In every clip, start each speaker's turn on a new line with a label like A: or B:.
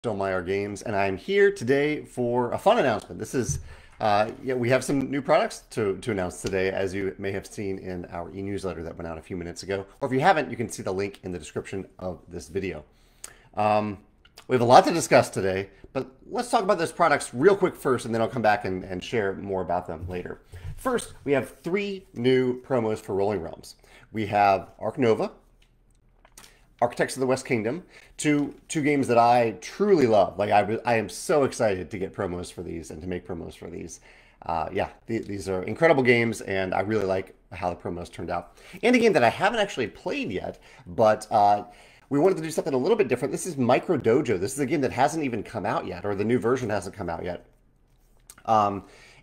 A: Meyer Games, and I'm here today for a fun announcement. This is, we have some new products to announce today, as you may have seen in our e-newsletter that went out a few minutes ago. Or if you haven't, you can see the link in the description of this video. We have a lot to discuss today, but let's talk about those products real quick first, and then I'll come back and share more about them later. First, we have 3 new promos for Rolling Realms. We have Ark Nova, Architects of the West Kingdom, two games that I truly love. Like I am so excited to get promos for these and to make promos for these. These are incredible games, and I really like how the promos turned out. And a game that I haven't actually played yet, but we wanted to do something a little bit different. This is Micro Dojo. This is a game that hasn't even come out yet, or the new version hasn't come out yet.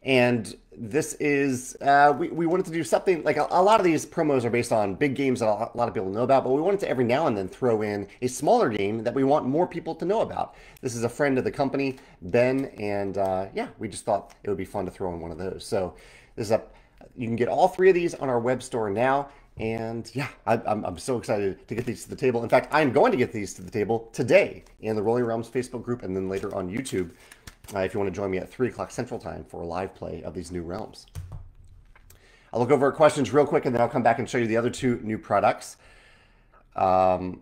A: And this is, we wanted to do something, like a lot of these promos are based on big games that a lot of people know about, but we wanted to every now and then throw in a smaller game that we want more people to know about. This is a friend of the company, Ben, and we just thought it would be fun to throw in one of those. So this is you can get all 3 of these on our web store now. And yeah, I'm so excited to get these to the table. In fact, I'm going to get these to the table today in the Rolling Realms Facebook group and then later on YouTube. If you want to join me at 3 o'clock Central Time for a live play of these new realms. I'll look over our questions real quick, and then I'll come back and show you the other 2 new products. Let's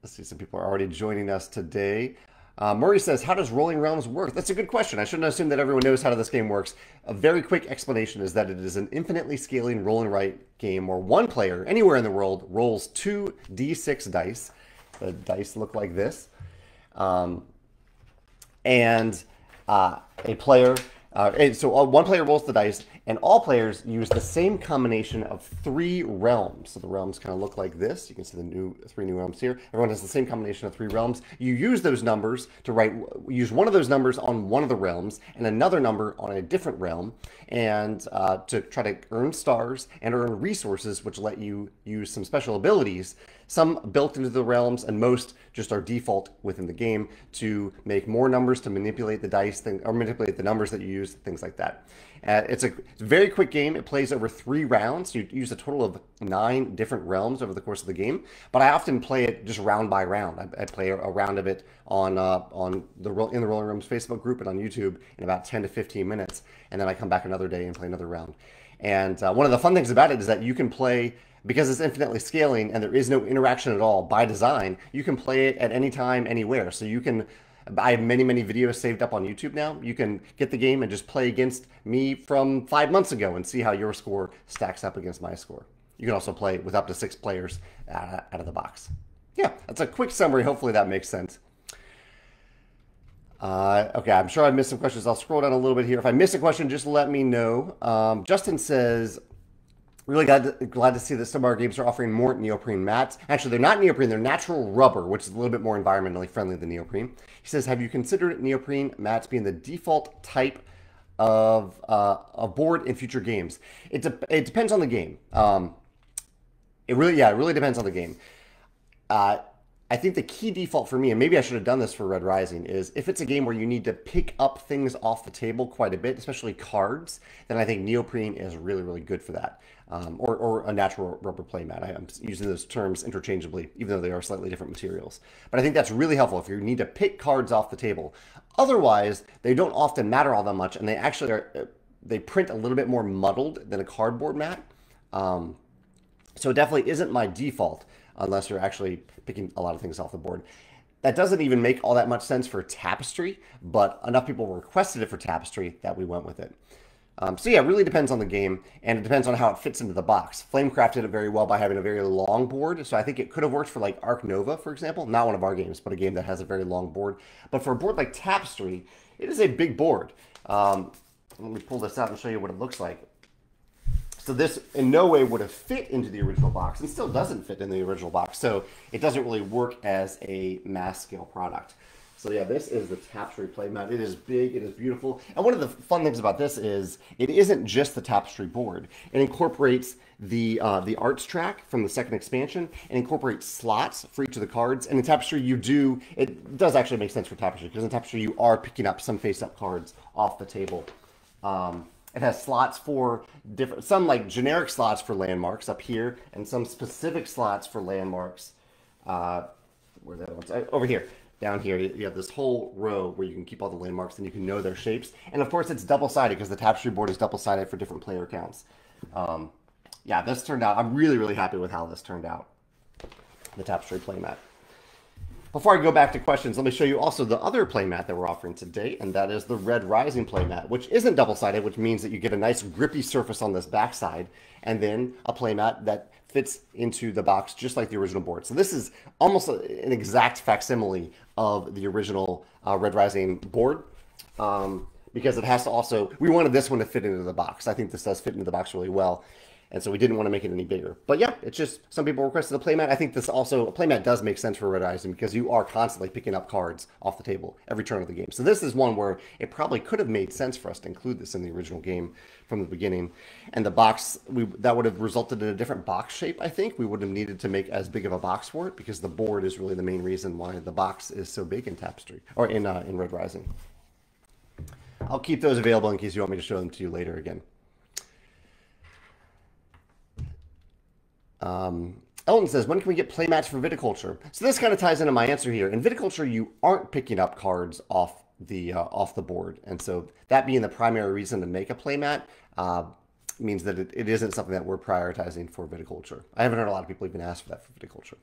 A: see, some people are already joining us today. Murray says, how does Rolling Realms work? That's a good question. I shouldn't assume that everyone knows how this game works. A very quick explanation is that it is an infinitely scaling roll and write game where one player, anywhere in the world, rolls 2 D6 dice. The dice look like this. One player rolls the dice, and all players use the same combination of 3 realms. So the realms kind of look like this. You can see the 3 new realms here. Everyone has the same combination of 3 realms. You use those numbers to use one of those numbers on one of the realms and another number on a different realm, and to try to earn stars and earn resources, which let you use some special abilities, some built into the realms, and most just are default within the game to make more numbers, to manipulate the dice, or manipulate the numbers that you use, things like that. It's a very quick game. It plays over 3 rounds. You use a total of 9 different realms over the course of the game, but I often play it just round by round. I play a round of it in the Rolling Realms Facebook group and on YouTube in about 10 to 15 minutes, and then I come back another day and play another round. And one of the fun things about it is that you can play, because it's infinitely scaling and there is no interaction at all by design, you can play it at any time, anywhere. So you can, I have many videos saved up on YouTube now. You can get the game and just play against me from 5 months ago and see how your score stacks up against my score. You can also play with up to 6 players out of the box. Yeah, that's a quick summary. Hopefully that makes sense. Okay, I'm sure I missed some questions. I'll scroll down a little bit here. If I miss a question, just let me know. Justin says, really glad to see that some of our games are offering more neoprene mats. Actually, they're not neoprene, they're natural rubber, which is a little bit more environmentally friendly than neoprene. He says, have you considered neoprene mats being the default type of a board in future games? It depends on the game. It really depends on the game. I think the key default for me, and maybe I should have done this for Red Rising, is if it's a game where you need to pick up things off the table quite a bit, especially cards, then I think neoprene is really good for that. Or a natural rubber play mat. I'm using those terms interchangeably, even though they are slightly different materials. But I think that's really helpful if you need to pick cards off the table. Otherwise, they don't often matter all that much, and they actually they print a little bit more muddled than a cardboard mat. So it definitely isn't my default unless you're actually picking a lot of things off the board. That doesn't even make all that much sense for Tapestry, but enough people requested it for Tapestry that we went with it. So yeah, it really depends on the game, and it depends on how it fits into the box. Flamecraft did it very well by having a very long board, so I think it could have worked for like Ark Nova, for example. Not one of our games, but a game that has a very long board. But for a board like Tapestry, it is a big board. Let me pull this out and show you what it looks like. So this in no way would have fit into the original box, and still doesn't fit in the original box. So it doesn't really work as a mass scale product. So yeah, this is the Tapestry playmat. It is big, it is beautiful. And one of the fun things about this is it isn't just the Tapestry board. It incorporates the arts track from the second expansion and incorporates slots for each of the cards. And in Tapestry it does actually make sense for Tapestry, because in Tapestry you are picking up some face-up cards off the table. It has slots for some like generic slots for landmarks up here, and some specific slots for landmarks. Where the other ones? Over here. down here, you have this whole row where you can keep all the landmarks and you can know their shapes. And of course, it's double-sided because the tapestry board is double-sided for different player counts. Yeah, this turned out, I'm really, really happy with how this turned out, the tapestry playmat. Before I go back to questions, let me show you also the other playmat that we're offering today, and that is the Red Rising playmat, which isn't double-sided, which means that you get a nice grippy surface on this backside, and then a playmat that fits into the box just like the original board. So this is almost an exact facsimile of the original Red Rising board, because it has to also, we wanted this one to fit into the box. I think this does fit into the box really well. And so we didn't want to make it any bigger. But yeah, it's just some people requested a playmat. I think this also, a playmat does make sense for Red Rising because you are constantly picking up cards off the table every turn of the game. So this is one where it probably could have made sense for us to include this in the original game from the beginning. And the box, that would have resulted in a different box shape, I think. We would have needed to make as big of a box for it because the board is really the main reason why the box is so big in Tapestry, or in Red Rising. I'll keep those available in case you want me to show them to you later again. Elton says, when can we get playmats for viticulture? So this kind of ties into my answer here. In viticulture, you aren't picking up cards off the board. And so that being the primary reason to make a playmat means that it isn't something that we're prioritizing for viticulture. I haven't heard a lot of people even ask for that for viticulture.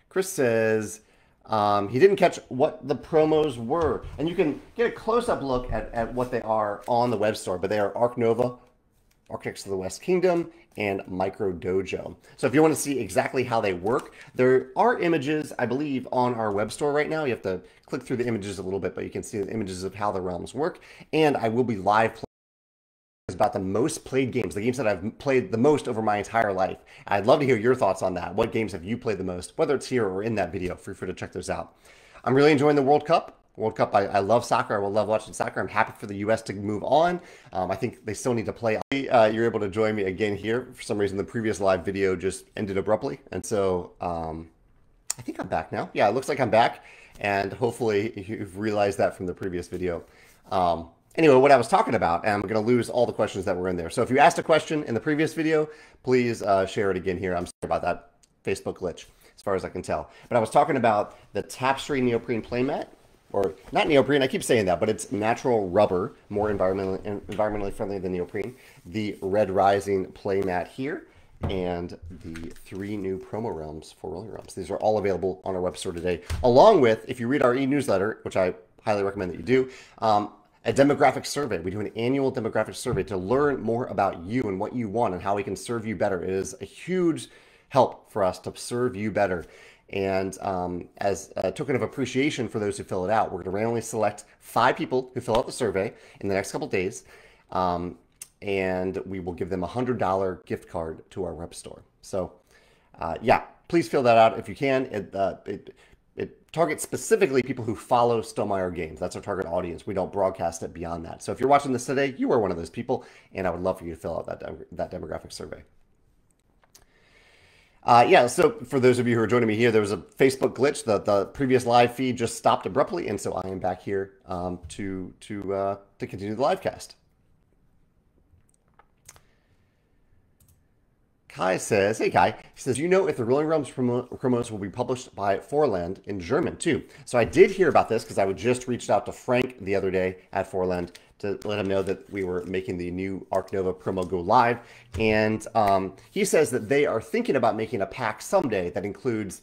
A: Chris says, he didn't catch what the promos were. And you can get a close-up look at what they are on the web store, but they are Ark Nova, Architects of the West Kingdom, and Micro Dojo. So if you want to see exactly how they work, there are images, I believe, on our web store right now. You have to click through the images a little bit, but you can see the images of how the realms work. And I will be live playing about the most played games, the games that I've played the most over my entire life. I'd love to hear your thoughts on that. What games have you played the most, whether it's here or in that video? Feel free to check those out. I'm really enjoying the World Cup. I love soccer. I will love watching soccer. I'm happy for the U.S. to move on. I think they still need to play. You're able to join me again here. For some reason, the previous live video just ended abruptly. And so I think I'm back now. Yeah, it looks like I'm back. And hopefully you've realized that from the previous video. Anyway, what I was talking about, and I'm going to lose all the questions that were in there. So if you asked a question in the previous video, please share it again here. I'm sorry about that Facebook glitch, as far as I can tell. But I was talking about the Tapestry neoprene playmat. Or not neoprene, I keep saying that, but it's natural rubber, more environmentally friendly than neoprene. The Red Rising playmat here, and the 3 new promo realms for Rolling Realms. These are all available on our web store today, along with, if you read our e-newsletter, which I highly recommend that you do, a demographic survey. We do an annual demographic survey to learn more about you and what you want and how we can serve you better. It is a huge help for us to serve you better. And as a token of appreciation for those who fill it out, we're going to randomly select 5 people who fill out the survey in the next couple of days. And we will give them a $100 gift card to our web store. So yeah, please fill that out if you can. It targets specifically people who follow Stonemaier Games. That's our target audience. We don't broadcast it beyond that. So if you're watching this today, you are one of those people, and I would love for you to fill out that demographic survey. Yeah, so for those of you who are joining me here, there was a Facebook glitch. The previous live feed just stopped abruptly, and so I am back here to continue the live cast. Kai says, hey Kai, he says, you know if the Rolling Realms promos will be published by Forland in German too. So I did hear about this because I just reached out to Frank the other day at Forland to let him know that we were making the new Ark Nova promo go live. And he says that they are thinking about making a pack someday that includes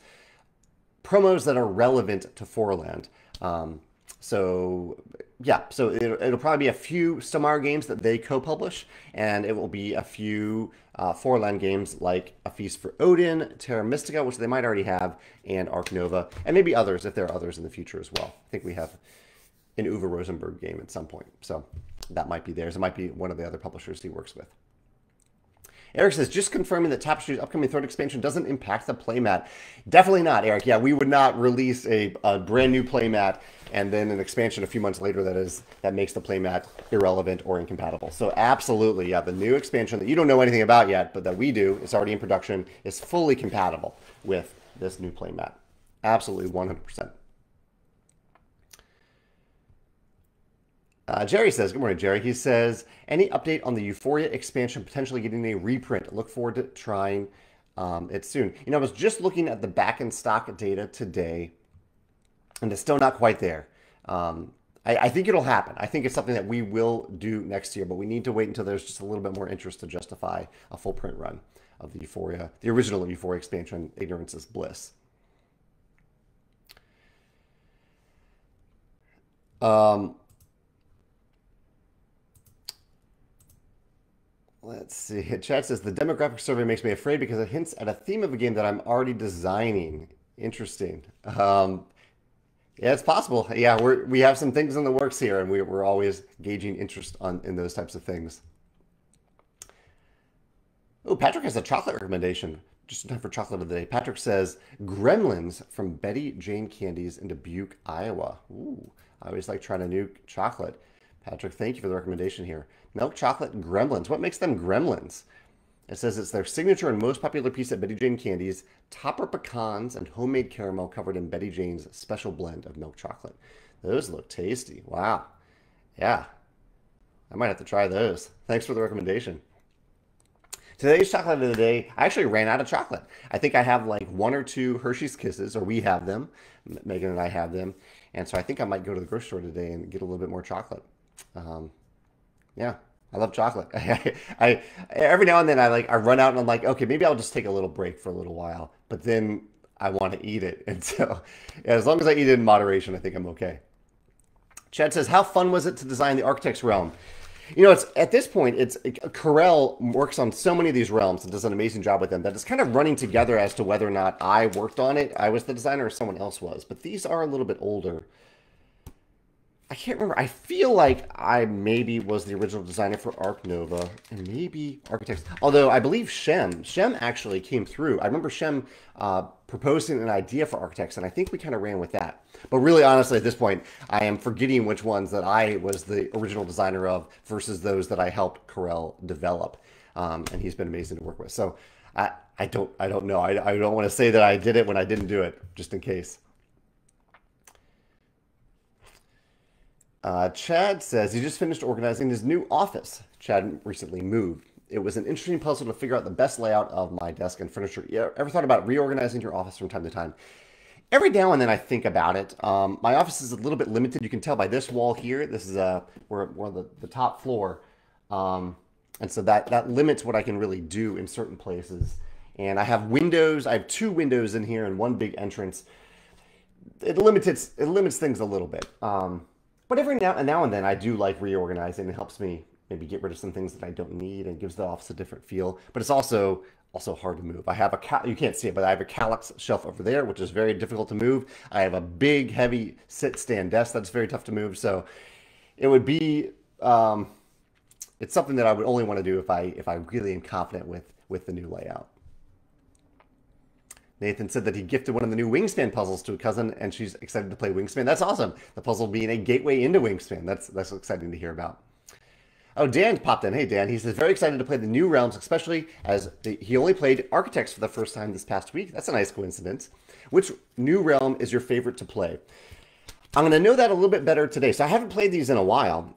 A: promos that are relevant to Forland. So yeah, so it'll probably be a few Stonemaier games that they co-publish, and it will be a few Forland games like A Feast for Odin, Terra Mystica, which they might already have, and Ark Nova, and maybe others if there are others in the future as well. I think we have an Uwe Rosenberg game at some point, so that might be theirs. It might be one of the other publishers he works with. Eric says, just confirming that Tapestry's upcoming 3rd expansion doesn't impact the playmat. Definitely not, Eric. Yeah, we would not release a brand new playmat and then an expansion a few months later that makes the playmat irrelevant or incompatible. So absolutely, yeah, the new expansion that you don't know anything about yet, but that we do, it's already in production, is fully compatible with this new playmat. Absolutely, 100%. Jerry says, good morning, Jerry. He says, any update on the Euphoria expansion potentially getting a reprint? Look forward to trying it soon. You know, I was just looking at the back in stock data today, and it's still not quite there. I think it'll happen. I think it's something that we will do next year, but we need to wait until there's just a little bit more interest to justify a full print run of the Euphoria, the original Euphoria expansion, Ignorance is Bliss. Let's see. Chat says the demographic survey makes me afraid because it hints at a theme of a game that I'm already designing. Interesting. Yeah, it's possible. Yeah, we have some things in the works here, and we're always gauging interest in those types of things. Oh, Patrick has a chocolate recommendation. Just in time for chocolate of the day. Patrick says Gremlins from Betty Jane Candies in Dubuque, Iowa. Ooh, I always like trying a new chocolate. Patrick, thank you for the recommendation here. Milk chocolate gremlins. What makes them gremlins? It says it's their signature and most popular piece at Betty Jane Candies, topper pecans and homemade caramel covered in Betty Jane's special blend of milk chocolate. Those look tasty. Wow. Yeah. I might have to try those. Thanks for the recommendation. Today's chocolate of the day, I actually ran out of chocolate. I think I have like 1 or 2 Hershey's Kisses, or we have them. Megan and I have them. And so I think I might go to the grocery store today and get a little bit more chocolate. Yeah, I love chocolate. I every now and then I run out and I'm like, okay, maybe I'll just take a little break for a little while, but then I want to eat it. And so yeah, as long as I eat it in moderation, I think I'm okay. Chad says, how fun was it to design the Architect's Realm? You know, it's at this point, Carell works on so many of these realms and does an amazing job with them that it's kind of running together as to whether or not I worked on it. I was the designer or someone else was, but these are a little bit older. I can't remember. I feel like I maybe was the original designer for Arc Nova and maybe Architects. Although I believe Shem actually came through. I remember Shem proposing an idea for Architects, and I think we kind of ran with that. But really, honestly, at this point, I am forgetting which ones that I was the original designer of versus those that I helped Carell develop. And he's been amazing to work with. So I don't know. I don't want to say that I did it when I didn't do it, just in case. Chad says he just finished organizing his new office. Chad recently moved. It was an interesting puzzle to figure out the best layout of my desk and furniture. You ever thought about reorganizing your office from time to time? Every now and then I think about it. My office is a little bit limited. You can tell by this wall here. This is we're on the top floor. And so that limits what I can really do in certain places. And I have windows. I have 2 windows in here and 1 big entrance. It limits things a little bit. But every now and then I do like reorganizing. It helps me maybe get rid of some things that I don't need and gives the office a different feel. But it's also hard to move. I have you can't see it, but I have a Calyx shelf over there, which is very difficult to move. I have a big, heavy sit-stand desk that's very tough to move. So it would be, it's something that I would only want to do if I really am confident with the new layout. Nathan said that he gifted one of the new Wingspan puzzles to a cousin, and she's excited to play Wingspan. That's awesome. The puzzle being a gateway into Wingspan. That's exciting to hear about. Oh, Dan popped in. Hey, Dan. He says, very excited to play the new realms, especially as he only played Architects for the first time this past week. That's a nice coincidence. Which new realm is your favorite to play? I'm going to know that a little bit better today. So I haven't played these in a while.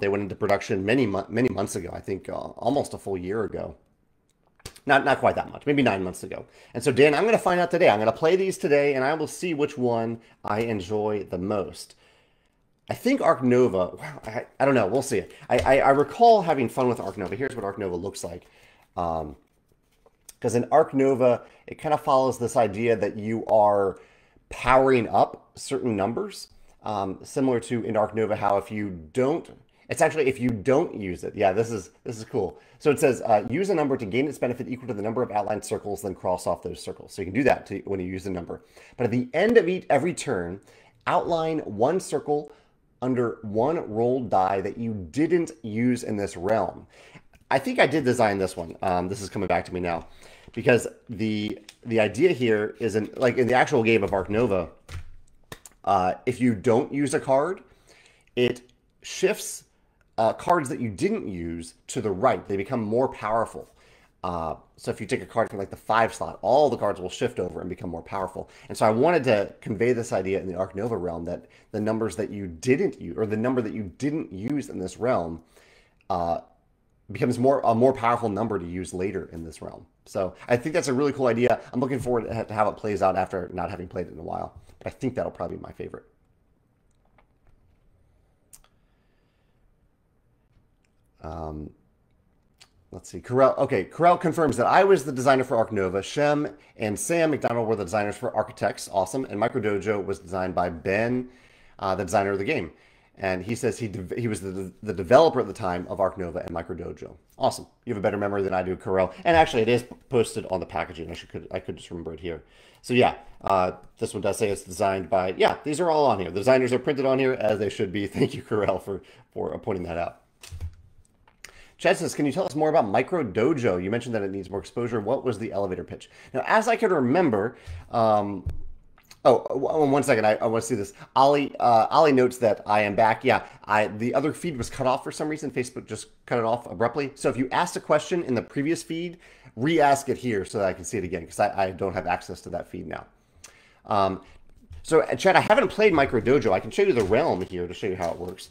A: They went into production many months ago. I think almost a full year ago. Not quite that much, maybe 9 months ago. And so, Dan, I'm going to find out today. I'm going to play these today, and I will see which one I enjoy the most. I think Arc Nova, wow, I don't know. We'll see. I recall having fun with Arc Nova. Here's what Arc Nova looks like. Because in Arc Nova, it kind of follows this idea that you are powering up certain numbers. Similar to in Arc Nova, how if you don't... It's actually if you don't use it. Yeah, this is cool. So it says use a number to gain its benefit equal to the number of outlined circles, then cross off those circles. So you can do that when you use a number. But at the end of every turn, outline 1 circle under 1 rolled die that you didn't use in this realm. I think I did design this one. This is coming back to me now, because the idea here is like in the actual game of Arc Nova, if you don't use a card, it shifts cards that you didn't use to the right. They become more powerful. So if you take a card from like the 5 slot, all the cards will shift over and become more powerful. And so I wanted to convey this idea in the Arc Nova realm that the numbers that you didn't use, or the number that you didn't use in this realm, becomes a more powerful number to use later in this realm. So I think that's a really cool idea. I'm looking forward to how it plays out after not having played it in a while. But I think that'll probably be my favorite. Let's see. Corel confirms that I was the designer for Ark Nova. Shem and Sam McDonald were the designers for Architects. Awesome. And MicroDojo was designed by Ben, the designer of the game. And he says he was the developer at the time of Ark Nova and MicroDojo. Awesome. You have a better memory than I do, Corel. And actually, it is posted on the packaging. I could just remember it here. So yeah, this one does say it's designed by, yeah, these are all on here. The designers are printed on here as they should be. Thank you, Corel, for pointing that out. Chad says, can you tell us more about MicroDojo? You mentioned that it needs more exposure. What was the elevator pitch? Now, as I can remember, one second. I want to see this. Ollie notes that I am back. Yeah, the other feed was cut off for some reason. Facebook just cut it off abruptly. So if you asked a question in the previous feed, re-ask it here so that I can see it again, because I don't have access to that feed now. So, Chad, I haven't played MicroDojo. I can show you the realm here to show you how it works.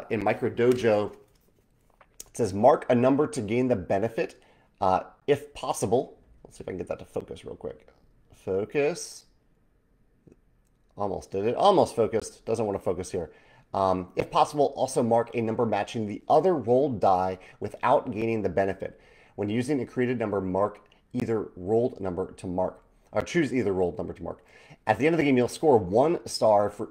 A: In MicroDojo, it says mark a number to gain the benefit, if possible. Let's see if I can get that to focus real quick. Focus. Almost did it. Almost focused. Doesn't want to focus here. If possible, also mark a number matching the other rolled die without gaining the benefit. When using a created number, mark either rolled number to mark, or choose either rolled number to mark. At the end of the game, you'll score 1 star for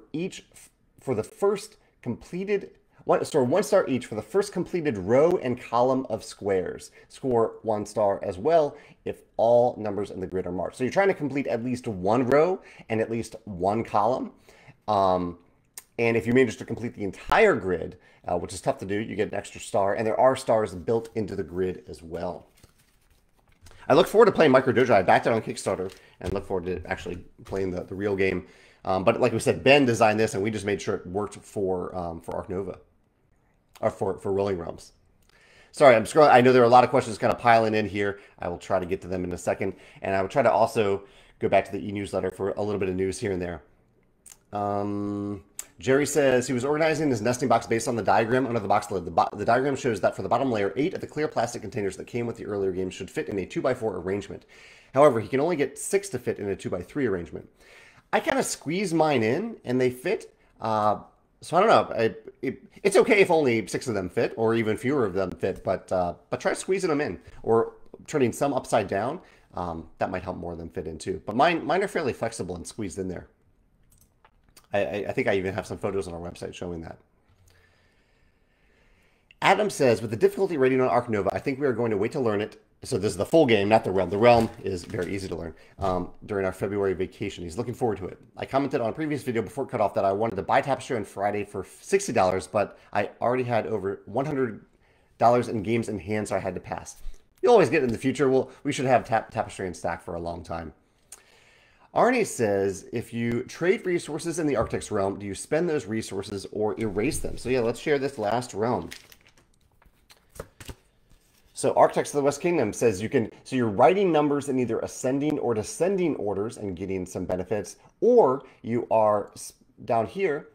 A: the first completed. One star each for the first completed row and column of squares. Score 1 star as well if all numbers in the grid are marked. So you're trying to complete at least 1 row and at least 1 column. And if you manage to complete the entire grid, which is tough to do, you get an extra star. And there are stars built into the grid as well. I look forward to playing MicroDojo. I backed it on Kickstarter and look forward to actually playing the real game. But like we said, Ben designed this and we just made sure it worked for Ark Nova. Or for Rolling Realms. Sorry, I'm scrolling. I know there are a lot of questions kind of piling in here. I will try to get to them in a second. And I will try to also go back to the e-newsletter for a little bit of news here and there. Jerry says he was organizing his nesting box based on the diagram under the box lid. The diagram shows that for the bottom layer, 8 of the clear plastic containers that came with the earlier game should fit in a 2x4 arrangement. However, he can only get 6 to fit in a 2x3 arrangement. I kind of squeeze mine in and they fit. So I don't know. It's okay if only 6 of them fit, or even fewer of them fit. But try squeezing them in, or turning some upside down. That might help more of them fit in too. But mine are fairly flexible and squeezed in there. I think I even have some photos on our website showing that. Adam says, with the difficulty rating on Ark Nova, I think we are going to wait to learn it. So this is the full game, not the realm. The realm is very easy to learn during our February vacation. He's looking forward to it. I commented on a previous video before it cut off that I wanted to buy Tapestry on Friday for $60, but I already had over $100 in games in hand, so I had to pass. You'll always get it in the future. We should have Tapestry in stack for a long time. Arnie says, if you trade resources in the Architect's realm, do you spend those resources or erase them? So yeah, let's share this last realm. So Architects of the West Kingdom says so you're writing numbers in either ascending or descending orders and getting some benefits, or you are down here,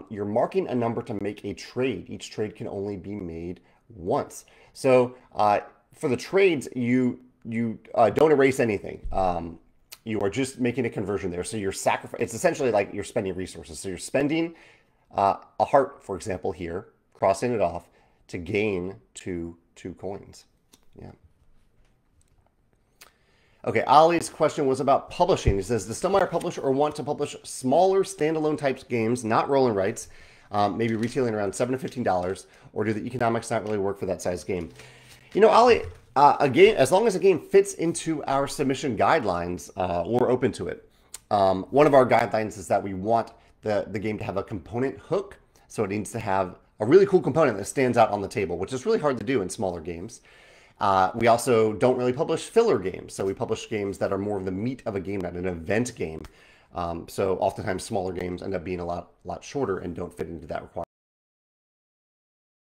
A: you're marking a number to make a trade. Each trade can only be made once. So for the trades, you don't erase anything. You are just making a conversion there. So you're it's essentially like you're spending resources. So you're spending a heart, for example, here, crossing it off to gain two coins. Yeah. Okay, Ollie's question was about publishing. He says, does Stonemaier publish or want to publish smaller standalone types games, not roll and rights, maybe retailing around $7 to $15, or do the economics not really work for that size game? You know, Ollie, as long as a game fits into our submission guidelines, we're open to it. One of our guidelines is that we want the game to have a component hook, so it needs to have a really cool component that stands out on the table, which is really hard to do in smaller games. We also don't really publish filler games, so we publish games that are more of the meat of a game, not an event game. So oftentimes smaller games end up being a lot shorter and don't fit into that requirement.